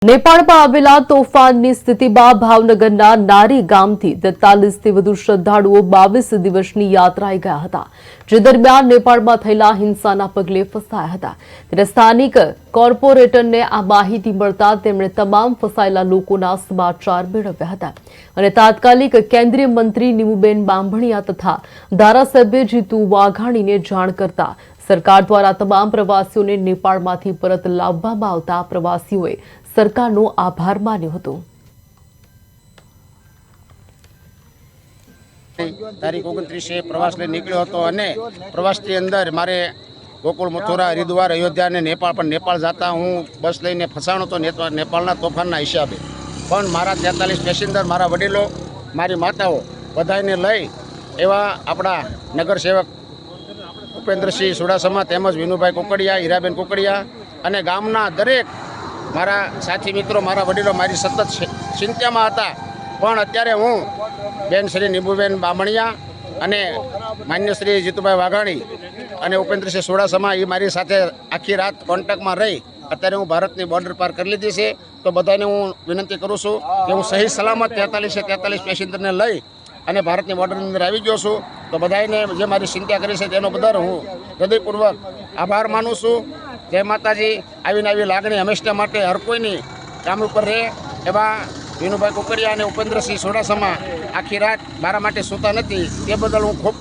નેપાળમાં આવેલા તોફાનની સ્થિતિમાં ભાવનગરના નારી ગામથી 43થી વધુ શ્રદ્ધાળુઓ 22 દિવસની યાત્રાએ ગયા હતા, જે દરમિયાન નેપાળમાં થયેલા હિંસાના પગલે ફસાયા હતા। ત્યારે સ્થાનિક કોર્પોરેટરને આ માહિતી મળતા તેમણે તમામ ફસાયેલા લોકોના સમાચાર મેળવ્યા હતા અને તાત્કાલિક કેન્દ્રીય મંત્રી નીમુબેન બાંભણિયા તથા ધારાસભ્ય જીતુ વાઘાણીને જાણ કરતા સરકાર દ્વારા તમામ પ્રવાસીઓને નેપાળમાંથી પરત લાવવામાં આવતા પ્રવાસીઓએ સરકારનો આભાર માન્યો હતો। તારીખ 29 પ્રવાસ લઈ નીકળ્યો હતો અને પ્રવાસની અંદર મારે ગોકુળ, મથુરા, હરિદ્વાર, અયોધ્યા અને નેપાળ પણ નેપાળ જતા હું બસ લઈને ફસાણો હતો નેપાળના તોફાનના હિસાબે। પણ મારા 43 પેસેન્જર, મારા વડીલો, મારી માતાઓ બધાને લઈ એવા આપણા નગરસેવક ઉપેન્દ્રસિંહ ચુડાસમા તેમજ વિનુભાઈ કોકડિયા, હીરાબેન કોકડિયા અને ગામના દરેક મારા સાથી મિત્રો, મારા વડીલો મારી સતત ચિંતામાં હતા। પણ અત્યારે હું બેન શ્રી નીમુબેન બામણિયા અને માન્ય શ્રી જીતુભાઈ વાઘાણી અને ઉપેન્દ્રસિંહ ચુડાસમા એ મારી સાથે આખી રાત કોન્ટેક્ટમાં રહી અત્યારે હું ભારતની બોર્ડર પાર કરી લીધી છે। તો બધાને હું વિનંતી કરું છું કે હું સહી સલામત 43 પેસેન્જરને લઈ અને ભારતની બોર્ડરની અંદર આવી ગયો છું। તો બધાને જે મારી ચિંતા કરી છે તેનો બદલ હું હૃદયપૂર્વક આભાર માનું છું। જય માતાજી। આવી લાગણી હંમેશા માટે હર કોઈની કામ ઉપર રહે એવા વિનુભાઈ કોકડિયા અને ઉપેન્દ્રસિંહ ચુડાસમા આખી રાત મારા માટે સૂતા નથી, તે બદલ હું ખૂબ